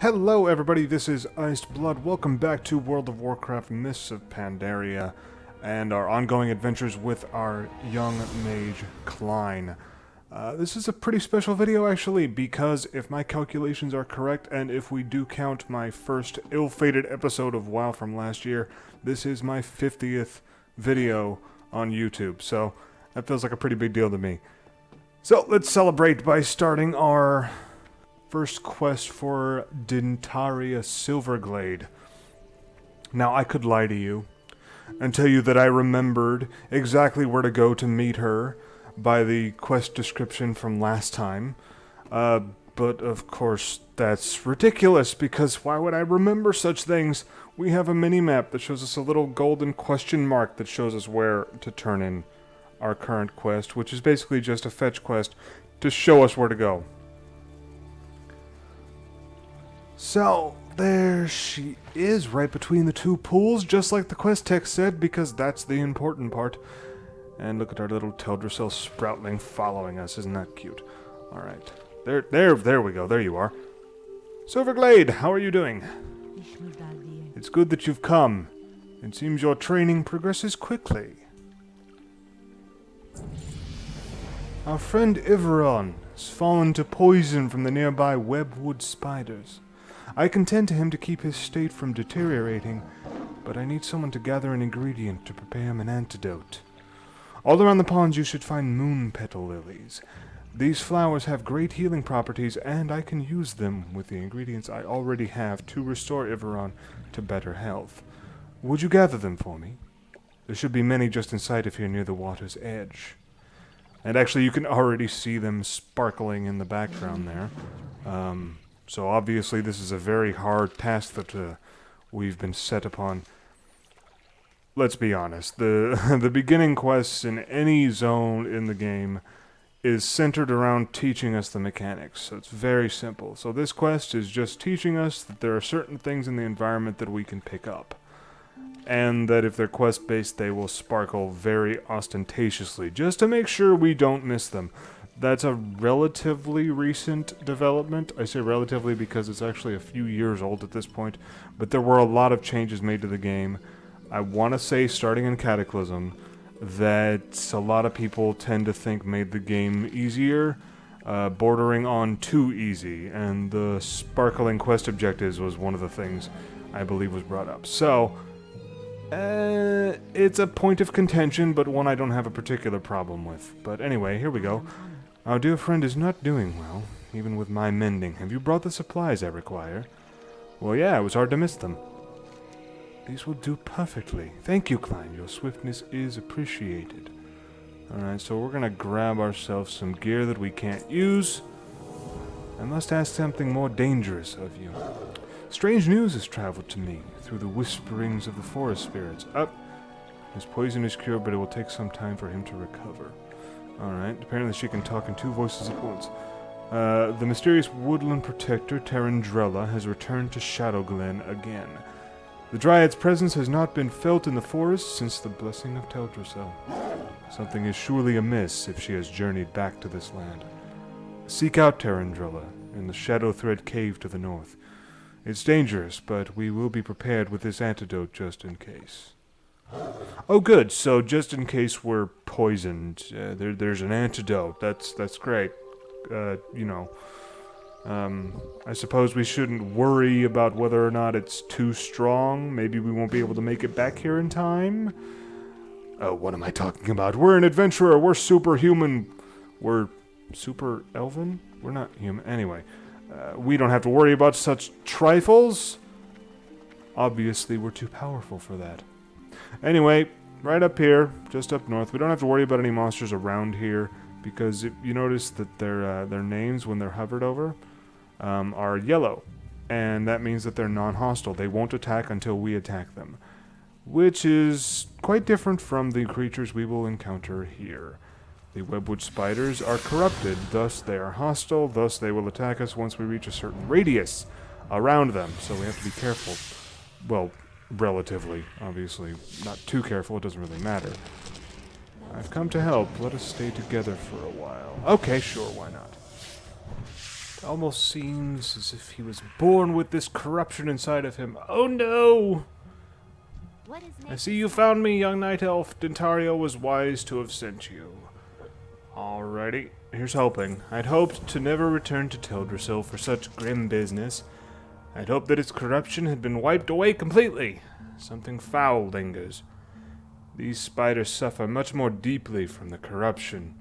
Hello everybody, this is Iced Blood. Welcome back to World of Warcraft Mists of Pandaria and our ongoing adventures with our young mage, Klein. This is a pretty special video actually, because if my calculations are correct, and if we do count my first ill-fated episode of WoW from last year, this is my 50th video on YouTube, so that feels like a pretty big deal to me. So let's celebrate by starting our first quest for Dintaria Silverglade. Now, I could lie to you and tell you that I remembered exactly where to go to meet her by the quest description from last time. But of course, that's ridiculous, because why would I remember such things? We have a mini-map that shows us a little golden question mark that shows us where to turn in our current quest, which is basically just a fetch quest to show us where to go. So, there she is, right between the two pools, just like the quest text said, because that's the important part. And look at our little Teldrassil sproutling following us, isn't that cute? Alright, there we go, there you are. Silverglade, how are you doing? It's good that you've come. It seems your training progresses quickly. Our friend Iveron has fallen to poison from the nearby webwood spiders. I contend to him to keep his state from deteriorating, but I need someone to gather an ingredient to prepare him an antidote. All around the ponds you should find moon petal lilies. These flowers have great healing properties, and I can use them with the ingredients I already have to restore Iveron to better health. Would you gather them for me? There should be many just in sight of here near the water's edge. And actually you can already see them sparkling in the background there. So obviously this is a very hard task that we've been set upon. Let's be honest, the beginning quests in any zone in the game is centered around teaching us the mechanics, so it's very simple. So this quest is just teaching us that there are certain things in the environment that we can pick up, and that if they're quest-based they will sparkle very ostentatiously, just to make sure we don't miss them. That's a relatively recent development. I say relatively because it's actually a few years old at this point, but there were a lot of changes made to the game. I want to say, starting in Cataclysm, that a lot of people tend to think made the game easier, bordering on too easy, and the sparkling quest objectives was one of the things I believe was brought up. So, it's a point of contention, but one I don't have a particular problem with. But anyway, here we go. Our dear friend is not doing well, even with my mending. Have you brought the supplies I require? Well, yeah, it was hard to miss them. These will do perfectly. Thank you, Klein. Your swiftness is appreciated. Alright, so we're gonna grab ourselves some gear that we can't use. I must ask something more dangerous of you. Strange news has traveled to me through the whisperings of the forest spirits. His poison is cured, but it will take some time for him to recover. Alright, apparently she can talk in two voices at once. The mysterious woodland protector, Teldrassil, has returned to Shadowglen again. The Dryad's presence has not been felt in the forest since the blessing of Teldrassil. Something is surely amiss if she has journeyed back to this land. Seek out Teldrassil in the Shadowthread Cave to the north. It's dangerous, but we will be prepared with this antidote just in case. Oh good, so just in case we're poisoned, there's an antidote. That's great. I suppose we shouldn't worry about whether or not it's too strong. Maybe we won't be able to make it back here in time. Oh, what am I talking about? We're an adventurer, we're superhuman. We're super elven? We're not human. Anyway, we don't have to worry about such trifles. Obviously, we're too powerful for that. Anyway, right up here, just up north, we don't have to worry about any monsters around here, because if you notice that their names, when they're hovered over, are yellow, and that means that they're non-hostile. They won't attack until we attack them, which is quite different from the creatures we will encounter here. The webwood spiders are corrupted, thus they are hostile, thus they will attack us once we reach a certain radius around them, so we have to be careful. Well, relatively, obviously. Not too careful, it doesn't really matter. I've come to help. Let us stay together for a while. Okay, sure, why not? almost seems as if he was born with this corruption inside of him. Oh no! I see you found me, young night elf. Dentario was wise to have sent you. Alrighty, here's hoping. I'd hoped to never return to Teldrassil for such grim business. I'd hoped that its corruption had been wiped away completely. Something foul lingers. These spiders suffer much more deeply from the corruption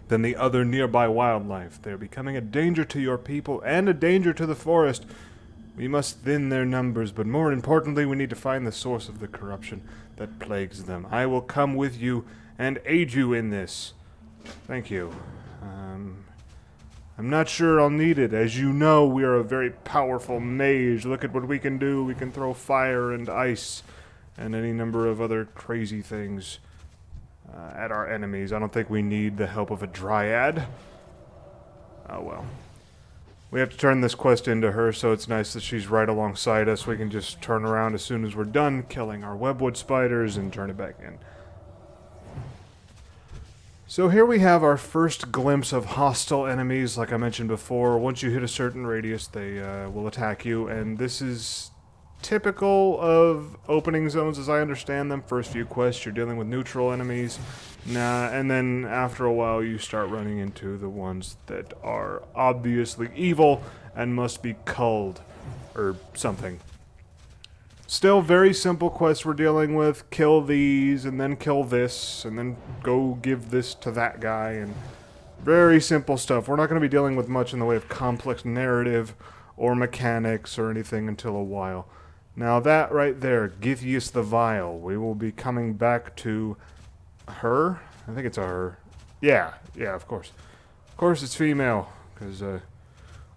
than the other nearby wildlife. They're becoming a danger to your people and a danger to the forest. We must thin their numbers, but more importantly, we need to find the source of the corruption that plagues them. I will come with you and aid you in this. Thank you. I'm not sure I'll need it. As you know, we are a very powerful mage. Look at what we can do. We can throw fire and ice and any number of other crazy things at our enemies. I don't think we need the help of a dryad. Oh well. We have to turn this quest into her, so it's nice that she's right alongside us. We can just turn around as soon as we're done killing our webwood spiders and turn it back in. So here we have our first glimpse of hostile enemies. Like I mentioned before, once you hit a certain radius, they will attack you, and this is typical of opening zones as I understand them. First few quests, you're dealing with neutral enemies, and then after a while you start running into the ones that are obviously evil and must be culled, or something. Still very simple quests we're dealing with. Kill these, and then kill this, and then go give this to that guy, and very simple stuff. We're not going to be dealing with much in the way of complex narrative or mechanics or anything until a while. Now that right there, Githias the Vile, we will be coming back to her? I think it's a her. Yeah, of course. Of course it's female, because,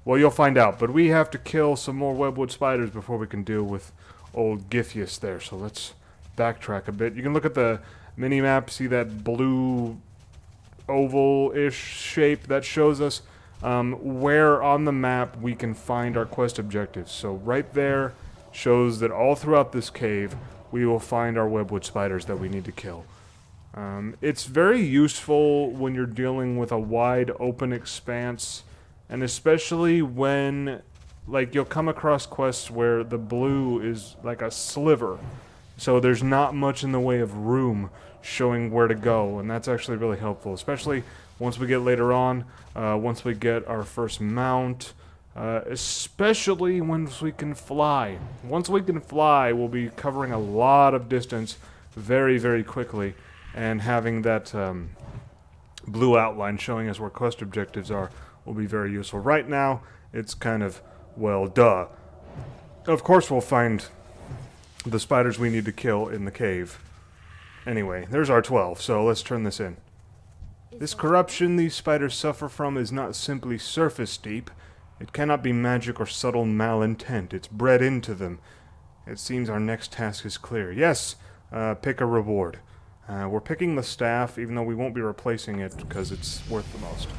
well, you'll find out. But we have to kill some more webwood spiders before we can deal with old Githias there, so let's backtrack a bit. You can look at the mini-map, see that blue oval-ish shape that shows us where on the map we can find our quest objectives. So right there shows that all throughout this cave we will find our webwood spiders that we need to kill. It's very useful when you're dealing with a wide open expanse, and especially when like you'll come across quests where the blue is like a sliver, so there's not much in the way of room showing where to go, and that's actually really helpful, especially once we get later on, once we get our first mount, especially once we can fly. Once we can fly, we'll be covering a lot of distance very, very quickly, and having that blue outline showing us where quest objectives are will be very useful. Right now, it's kind of, well, duh. Of course we'll find the spiders we need to kill in the cave. Anyway, there's our 12, so let's turn this in. This corruption these spiders suffer from is not simply surface deep. It cannot be magic or subtle malintent. It's bred into them. It seems our next task is clear. Yes, pick a reward. We're picking the staff, even though we won't be replacing it because it's worth the most.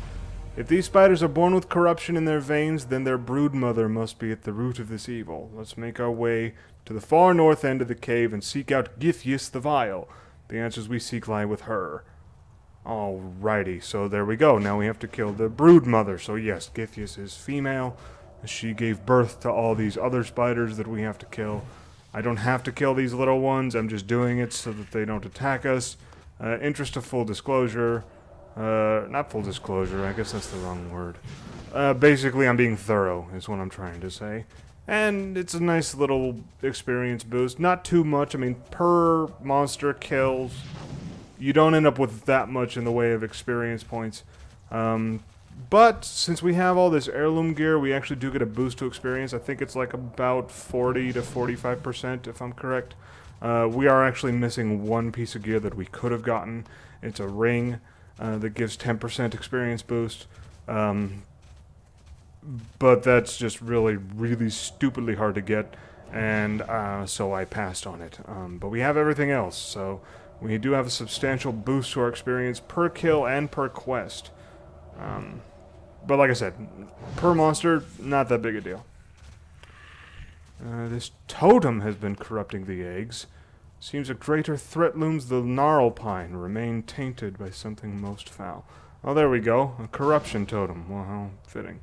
If these spiders are born with corruption in their veins, then their broodmother must be at the root of this evil. Let's make our way to the far north end of the cave and seek out Githias the Vile. The answers we seek lie with her. Alrighty, so there we go. Now we have to kill the broodmother. So yes, Githias is female. She gave birth to all these other spiders that we have to kill. I don't have to kill these little ones. I'm just doing it so that they don't attack us. Interest of full disclosure. Not full disclosure, I guess that's the wrong word. Basically, I'm being thorough, is what I'm trying to say. And it's a nice little experience boost. Not too much, I mean, per monster kills, you don't end up with that much in the way of experience points. But since we have all this heirloom gear, we actually do get a boost to experience. I think it's like about 40 to 45%, if I'm correct. We are actually missing one piece of gear that we could have gotten. It's a ring. That gives 10% experience boost, but that's just really, really stupidly hard to get, and so I passed on it. But we have everything else, so we do have a substantial boost to our experience per kill and per quest. But like I said, per monster, not that big a deal. This totem has been corrupting the eggs. Seems a greater threat looms. The gnarl pine remain tainted by something most foul. Oh, there we go. A corruption totem. Well, how fitting.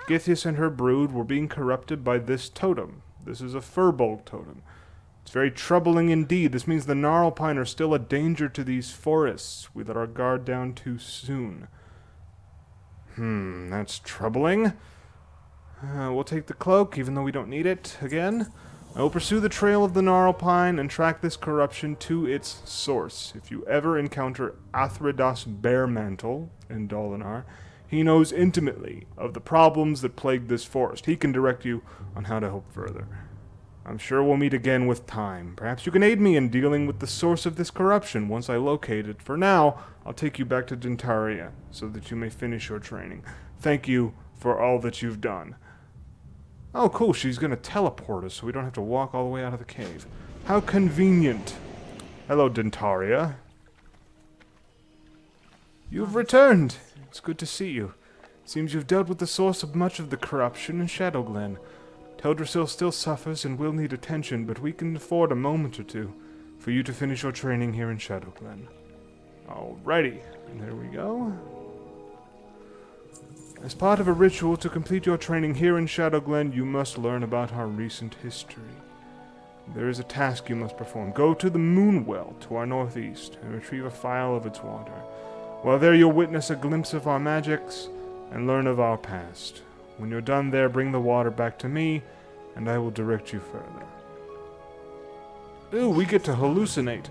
Githias and her brood were being corrupted by this totem. This is a Firbolg totem. It's very troubling indeed. This means the Gnarlpine are still a danger to these forests. We let our guard down too soon. That's troubling. We'll take the cloak, even though we don't need it. Again, I will pursue the trail of the Gnarlpine and track this corruption to its source. If you ever encounter Athredas Bearmantle in Dolinar, he knows intimately of the problems that plague this forest. He can direct you on how to help further. I'm sure we'll meet again with time. Perhaps you can aid me in dealing with the source of this corruption once I locate it. For now, I'll take you back to Dentaria so that you may finish your training. Thank you for all that you've done. Oh, cool. She's going to teleport us so we don't have to walk all the way out of the cave. How convenient. Hello, Dentaria. You've returned. It's good to see you. Seems you've dealt with the source of much of the corruption in Shadowglen. Teldrassil still suffers and will need attention, but we can afford a moment or two for you to finish your training here in Shadowglen. Alrighty, and there we go. As part of a ritual to complete your training here in Shadowglen, you must learn about our recent history. There is a task you must perform. Go to the Moonwell to our northeast and retrieve a phial of its water. While there you'll witness a glimpse of our magics and learn of our past. When you're done there, bring the water back to me, and I will direct you further. Ooh, we get to hallucinate.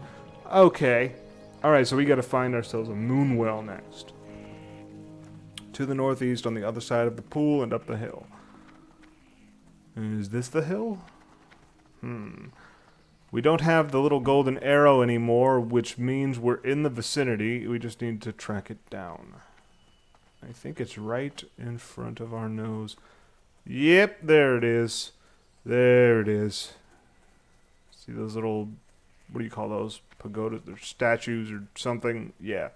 Okay. Alright, so we gotta find ourselves a Moonwell next. To the northeast on the other side of the pool and up the hill. Is this the hill? We don't have the little golden arrow anymore, which means we're in the vicinity. We just need to track it down. I think it's right in front of our nose. Yep, there it is. There it is. See those little, what do you call those? Pagodas, or statues or something? Yeah.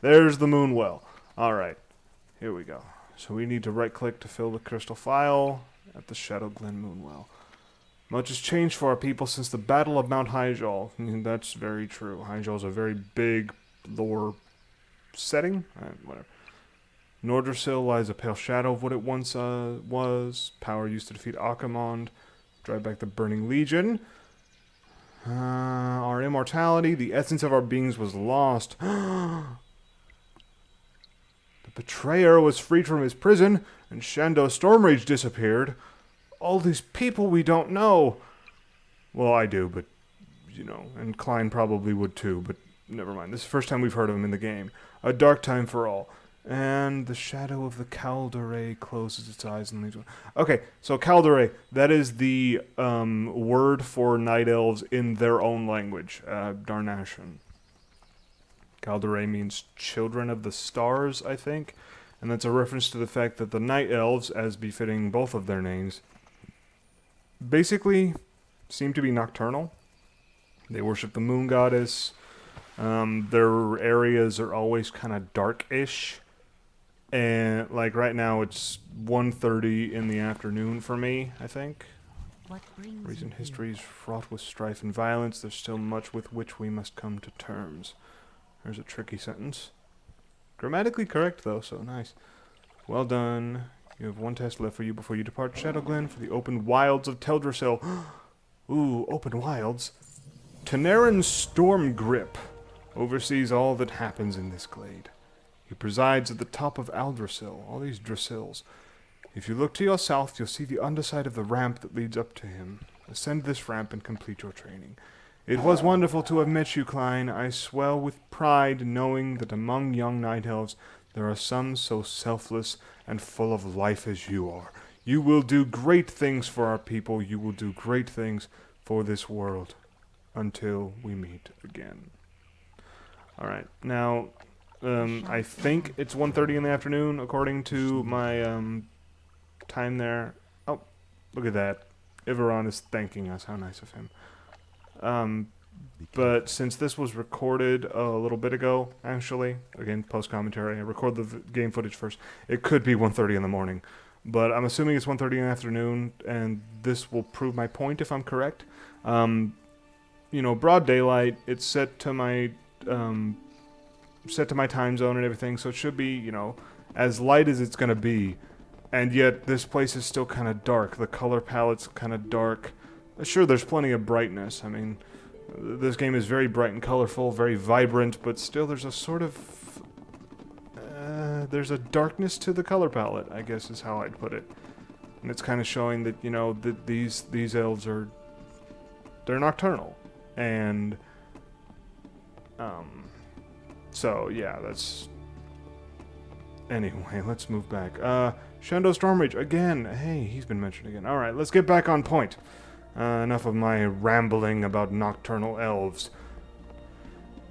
There's the Moonwell. Alright, here we go. So we need to right-click to fill the crystal phial at the Shadowglen Moonwell. Much has changed for our people since the Battle of Mount Hyjal. That's very true. Hyjal is a very big lore setting. Whatever. Nordrassil lies a pale shadow of what it once was. Power used to defeat Akamond, drive back the Burning Legion. Our immortality, the essence of our beings was lost. The betrayer was freed from his prison, and Shando's Stormrage disappeared. All these people we don't know. Well, I do, but, you know, and Klein probably would too, but never mind. This is the first time we've heard of him in the game. A dark time for all. And the shadow of the Kaldore closes its eyes and leaves. Okay, so Kaldore, that is the word for night elves in their own language, Darnashan. Kaldore means children of the stars, I think. And that's a reference to the fact that the night elves, as befitting both of their names, basically seem to be nocturnal. They worship the moon goddess. Their areas are always kind of dark-ish. And, like, right now it's 1:30 in the afternoon for me, I think. Recent history is fraught with strife and violence. There's still much with which we must come to terms. There's a tricky sentence. Grammatically correct, though, so nice. Well done. You have one test left for you before you depart Shadowglen for the open wilds of Teldrassil. Ooh, open wilds. Tanaran's STORMGRIP oversees all that happens in this glade. He presides at the top of Aldrassil, all these Drassils. If you look to your south, you'll see the underside of the ramp that leads up to him. Ascend this ramp and complete your training. It was wonderful to have met you, Klein. I swell with pride knowing that among young night elves there are some so selfless and full of life as you are. You will do great things for our people. You will do great things for this world. Until we meet again. Alright, now, I think it's 1:30 in the afternoon, according to my, time there. Oh, look at that. Iveron is thanking us. How nice of him. But since this was recorded a little bit ago, actually, again, post-commentary, I record the game footage first. It could be 1:30 in the morning, but I'm assuming it's 1:30 in the afternoon, and this will prove my point if I'm correct. You know, broad daylight, it's set to my time zone and everything, so it should be, you know, as light as it's going to be And yet, this place is still kind of dark. The color palette's kind of dark. Sure, there's plenty of brightness. I mean, this game is very bright and colorful, very vibrant, but still there's a sort of... there's a darkness to the color palette, I guess is how I'd put it. And it's kind of showing that, you know, that these elves are... they're nocturnal. And... so, yeah, that's... Anyway, let's move back. Shando Stormrage, again. Hey, he's been mentioned again. Alright, let's get back on point. Enough of my rambling about nocturnal elves.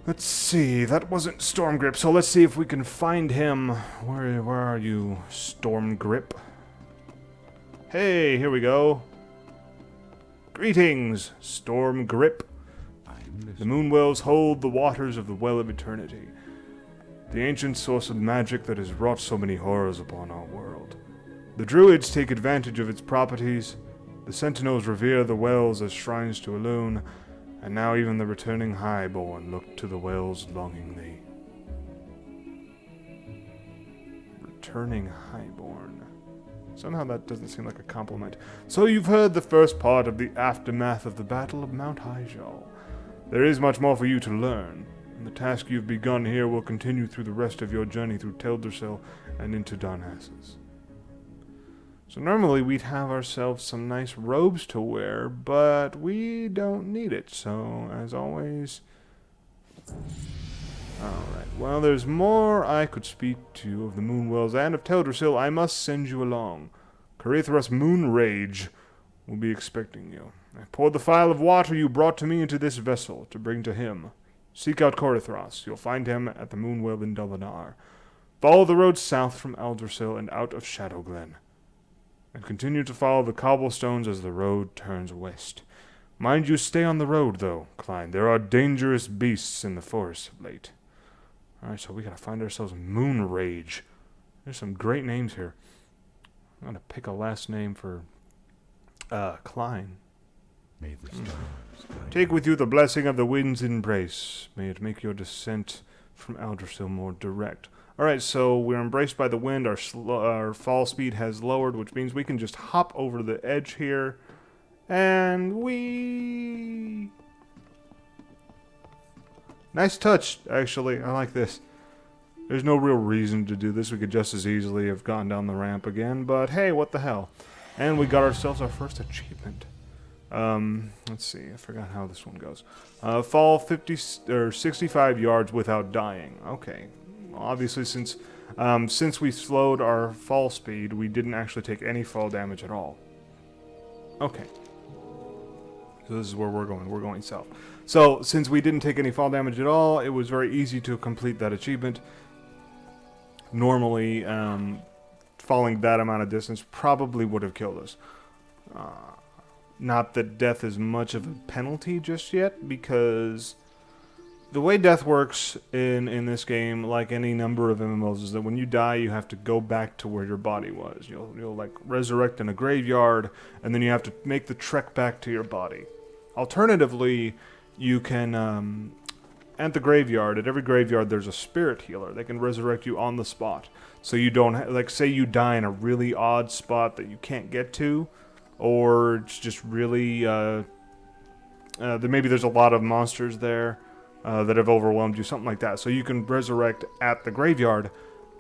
Let's see, that wasn't STORMGRIP, so let's see if we can find him. Where are you, STORMGRIP? Hey, here we go. Greetings, STORMGRIP. The Moonwells hold the waters of the Well of Eternity, the ancient source of magic that has wrought so many horrors upon our world. The Druids take advantage of its properties, the Sentinels revere the wells as shrines to Elune, and now even the returning Highborn look to the wells longingly. Returning Highborn. Somehow that doesn't seem like a compliment. So you've heard the first part of the aftermath of the Battle of Mount Hyjal. There is much more for you to learn, and the task you've begun here will continue through the rest of your journey through Teldrassil and into Darnassus. So normally we'd have ourselves some nice robes to wear, but we don't need it, so as always... Alright, well there's more I could speak to you of the Moonwells and of Teldrassil. I must send you along. Carithras Moonrage will be expecting you. I poured the phial of water you brought to me into this vessel to bring to him. Seek out Carithras. You'll find him at the Moonwell in Dalinar. Follow the road south from Eldrassil and out of Shadowglen, and continue to follow the cobblestones as the road turns west. Mind you stay on the road, though, Klein. There are dangerous beasts in the forest of late. Alright, so we gotta find ourselves Moonrage. There's some great names here. I'm gonna pick a last name for Klein. May the stars guide Take with you the blessing of the wind's embrace. May it make your descent from Eldrassil more direct. Alright, so we're embraced by the wind. Our fall speed has lowered, which means we can just hop over the edge here. And we... Nice touch, actually. I like this. There's no real reason to do this. We could just as easily have gone down the ramp again, but hey, what the hell. And we got ourselves our first achievement. Let's see, I forgot how this one goes. Fall 65 yards without dying. Okay. Well, obviously, since we slowed our fall speed, we didn't actually take any fall damage at all. Okay. So this is where we're going. We're going south. So, since we didn't take any fall damage at all, it was very easy to complete that achievement. Normally, falling that amount of distance probably would have killed us. Not that death is much of a penalty just yet, because the way death works in this game, like any number of MMOs, is that when you die, you have to go back to where your body was. You'll like resurrect in a graveyard, and then you have to make the trek back to your body. Alternatively, you can at the graveyard, at every graveyard, there's a spirit healer. They can resurrect you on the spot, so you don't like say you die in a really odd spot that you can't get to. Or it's just really, maybe there's a lot of monsters there that have overwhelmed you, something like that. So you can resurrect at the graveyard,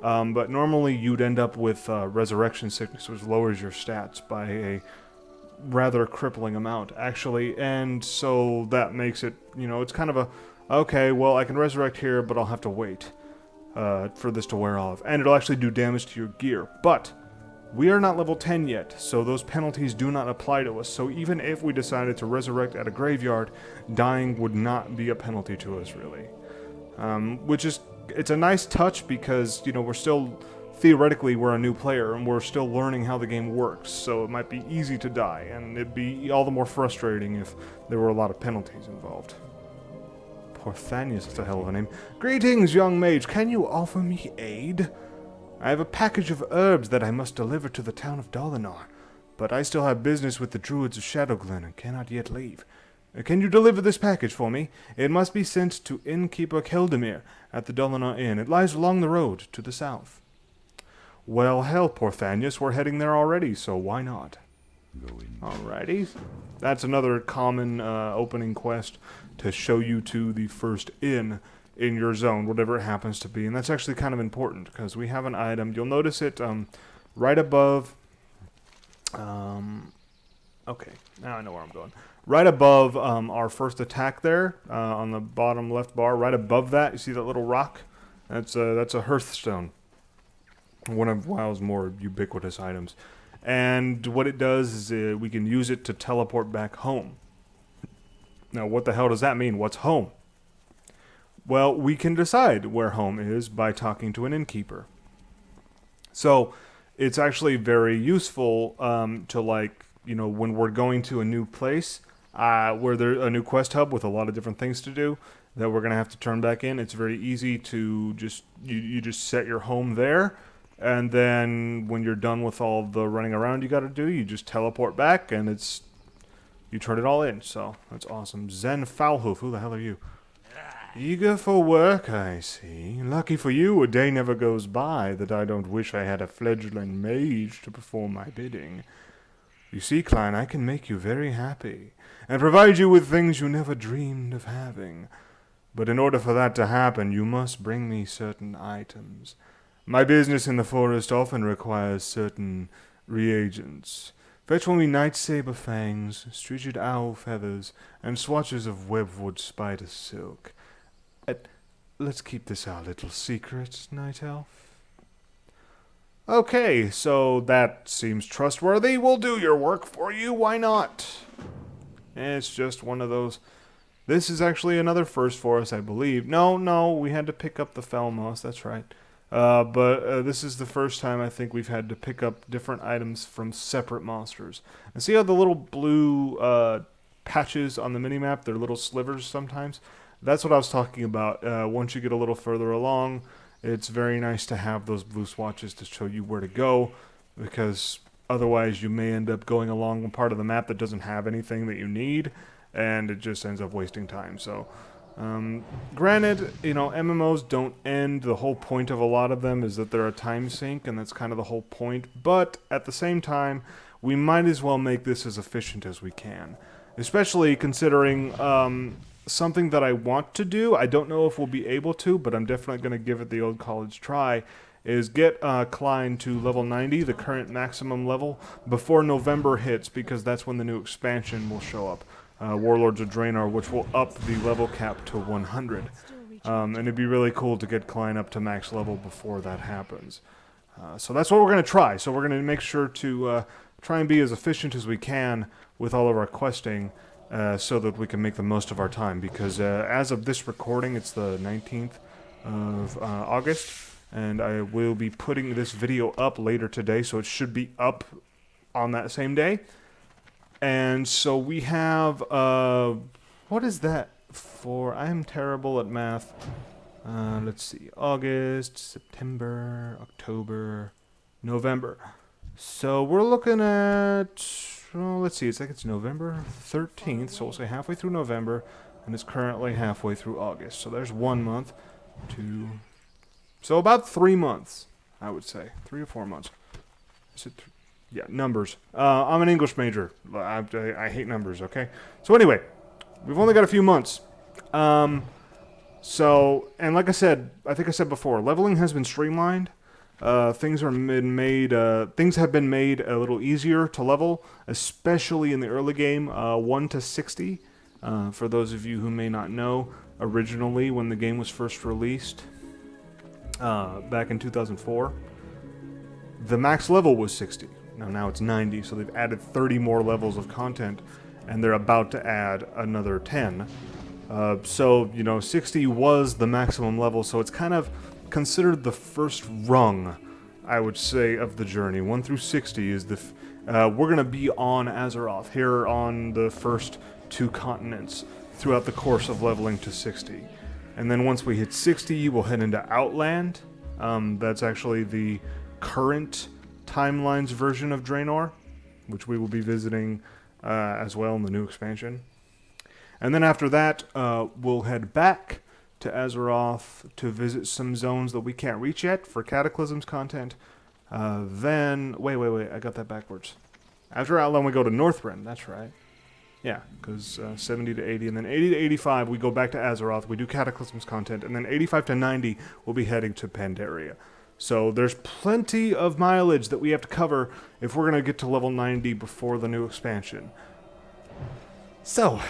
but normally you'd end up with resurrection sickness, which lowers your stats by a rather crippling amount, actually. And so that makes it, it's kind of a, okay, well, I can resurrect here, but I'll have to wait for this to wear off. And it'll actually do damage to your gear. But we are not level 10 yet, so those penalties do not apply to us. So even if we decided to resurrect at a graveyard, dying would not be a penalty to us, really. Which is, it's a nice touch because, we're still, theoretically, we're a new player, and we're still learning how the game works, so it might be easy to die, and it'd be all the more frustrating if there were a lot of penalties involved. Porthanius is a hell of a name. Greetings, young mage. Can you offer me aid? I have a package of herbs that I must deliver to the town of Dalinar, but I still have business with the druids of Shadowglen and cannot yet leave. Can you deliver this package for me? It must be sent to innkeeper Keldemir at the Dalinar Inn. It lies along the road to the south. Well, hell, Porthanius, we're heading there already, so why not? Go in. Alrighty. That's another common opening quest to show you to the first inn in your zone, whatever it happens to be. And that's actually kind of important because we have an item. You'll notice it right above... okay, now I know where I'm going. Right above our first attack there, on the bottom left bar, right above that, you see that little rock? That's a hearthstone. One of WoW's more ubiquitous items. And what it does is we can use it to teleport back home. Now, what the hell does that mean? What's home? Well, we can decide where home is by talking to an innkeeper. So, it's actually very useful to, like, you know, when we're going to a new place, where there's a new quest hub with a lot of different things to do that we're going to have to turn back in. It's very easy to just, you just set your home there. And then when you're done with all the running around you got to do, you just teleport back and you turn it all in. So that's awesome. Zen Foulhoof, who the hell are you? Eager for work, I see. Lucky for you, a day never goes by that I don't wish I had a fledgling mage to perform my bidding. You see, Klein, I can make you very happy and provide you with things you never dreamed of having. But in order for that to happen, you must bring me certain items. My business in the forest often requires certain reagents. Fetch me night saber fangs, streaked owl feathers, and swatches of webwood spider silk. Let's keep this our little secret, Night Elf. Okay, so that seems trustworthy. We'll do your work for you, why not? It's just one of those... This is actually another first for us, I believe. No, we had to pick up the Felmos, that's right. But this is the first time I think we've had to pick up different items from separate monsters. And see how the little blue patches on the minimap, they're little slivers sometimes? That's what I was talking about. Once you get a little further along, it's very nice to have those blue swatches to show you where to go, because otherwise you may end up going along a part of the map that doesn't have anything that you need, and it just ends up wasting time. So... granted, you know, MMOs don't end. The whole point of a lot of them is that they're a time sink, and that's kind of the whole point. But at the same time, we might as well make this as efficient as we can. Especially considering something that I want to do. I don't know if we'll be able to, but I'm definitely going to give it the old college try. Is get Klein to level 90, the current maximum level, before November hits, because that's when the new expansion will show up. Warlords of Draenor, which will up the level cap to 100. And it'd be really cool to get Klein up to max level before that happens. So that's what we're going to try. So we're going to make sure to try and be as efficient as we can with all of our questing so that we can make the most of our time. Because as of this recording, it's the 19th of August. And I will be putting this video up later today, so it should be up on that same day. And so we have, what is that for? I am terrible at math. Let's see, August, September, October, November. So we're looking at, well, let's see, it's November 13th, so we'll say halfway through November, and it's currently halfway through August. So there's 1 month, 2, so about 3 months, I would say, 3 or 4 months. Is it Yeah, numbers. I'm an English major. I hate numbers, okay? So anyway, we've only got a few months. So, and like I said, I think I said before, leveling has been streamlined. Things have been made a little easier to level, especially in the early game, 1 to 60. For those of you who may not know, originally when the game was first released, back in 2004, the max level was 60. Now it's 90, so they've added 30 more levels of content, and they're about to add another 10. So, you know, 60 was the maximum level, so it's kind of considered the first rung, I would say, of the journey. 1 through 60 is the... we're going to be on Azeroth, here on the first 2 continents, throughout the course of leveling to 60. And then once we hit 60, we'll head into Outland. That's actually the current Timelines version of Draenor, which we will be visiting as well in the new expansion. And then after that, we'll head back to Azeroth to visit some zones that we can't reach yet for Cataclysms content. Then, wait, I got that backwards. After Outland, we go to Northrend, that's right. Yeah, because 70 to 80, and then 80 to 85, we go back to Azeroth, we do Cataclysms content, and then 85 to 90, we'll be heading to Pandaria. So there's plenty of mileage that we have to cover if we're going to get to level 90 before the new expansion. So,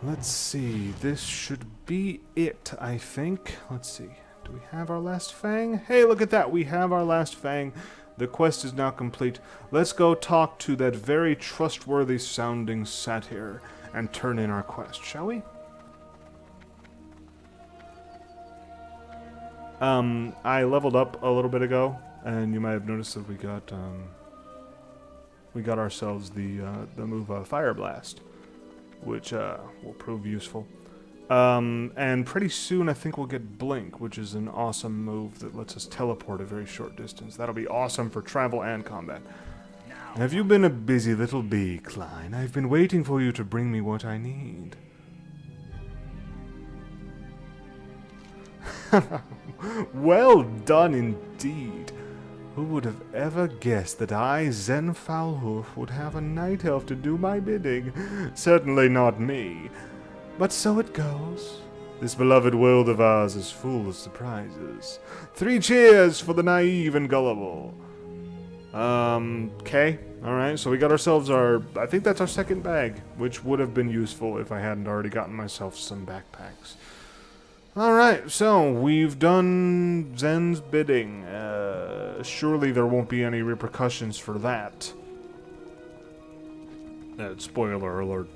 let's see, this should be it, I think. Let's see, do we have our last Fang? Hey, look at that, we have our last Fang. The quest is now complete. Let's go talk to that very trustworthy sounding satyr and turn in our quest, shall we? I leveled up a little bit ago, and you might have noticed that we got ourselves the move Fire Blast, which will prove useful. And pretty soon I think we'll get Blink, which is an awesome move that lets us teleport a very short distance. That'll be awesome for travel and combat. Have you been a busy little bee, Klein? I've been waiting for you to bring me what I need. Well done indeed. Who would have ever guessed that I, Zen Foulhoof, would have a night elf to do my bidding? Certainly not me. But so it goes. This beloved world of ours is full of surprises. 3 cheers for the naive and gullible. Okay. Alright, so we got ourselves I think that's our second bag, which would have been useful if I hadn't already gotten myself some backpacks. Alright, so we've done Zen's bidding. Surely there won't be any repercussions for that. Spoiler alert.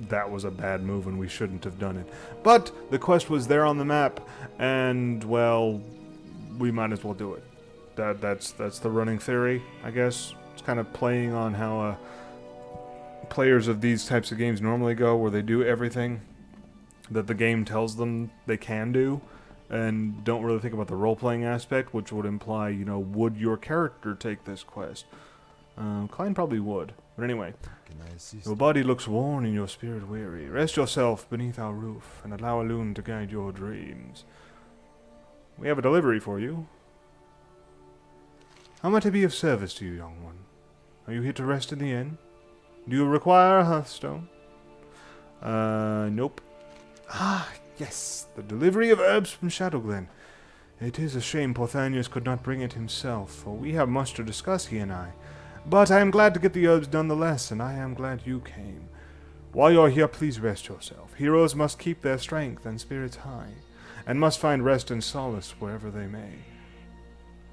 That was a bad move and we shouldn't have done it. But the quest was there on the map, and, well, we might as well do it. That's the running theory, I guess. It's kind of playing on how players of these types of games normally go, where they do everything that the game tells them they can do, and don't really think about the role-playing aspect, which would imply, you know, would your character take this quest? Klein probably would. But anyway, your body looks worn and your spirit weary. Rest yourself beneath our roof and allow Alun to guide your dreams. We have a delivery for you. How might I be of service to you, young one? Are you here to rest in the inn? Do you require a hearthstone? Nope. Ah, yes, the delivery of herbs from Shadowglen. It is a shame Porthanius could not bring it himself, for we have much to discuss, he and I. But I am glad to get the herbs nonetheless, and I am glad you came. While you're here, please rest yourself. Heroes must keep their strength and spirits high, and must find rest and solace wherever they may.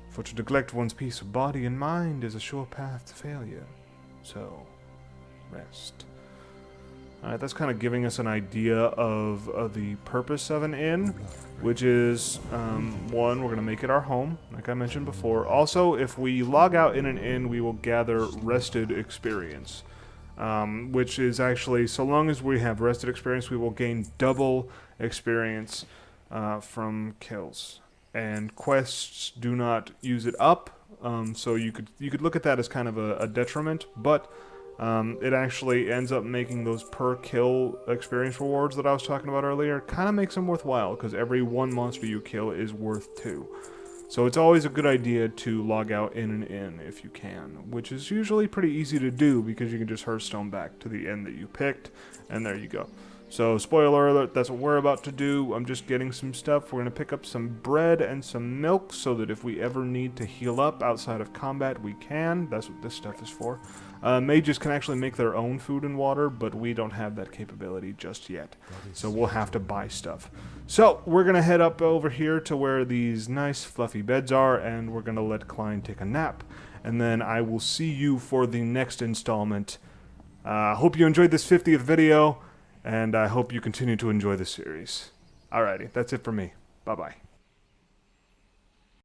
For to neglect one's peace of body and mind is a sure path to failure. So, rest. Alright, that's kind of giving us an idea of the purpose of an inn, which is, one, we're going to make it our home, like I mentioned before. Also, if we log out in an inn, we will gather rested experience, which is actually, so long as we have rested experience, we will gain double experience from kills. And quests do not use it up, so you could look at that as kind of a detriment, but it actually ends up making those per kill experience rewards that I was talking about earlier, kind of makes them worthwhile, because every 1 monster you kill is worth 2. So it's always a good idea to log out in an inn if you can, which is usually pretty easy to do because you can just hearthstone back to the inn that you picked, and there you go. So, spoiler alert, that's what we're about to do. I'm just getting some stuff. We're going to pick up some bread and some milk so that if we ever need to heal up outside of combat, we can. That's what this stuff is for. Mages can actually make their own food and water, but we don't have that capability just yet. So we'll have to buy stuff. So, we're going to head up over here to where these nice fluffy beds are, and we're going to let Klein take a nap. And then I will see you for the next installment. Hope you enjoyed this 50th video. And I hope you continue to enjoy the series. Alrighty, that's it for me. Bye-bye.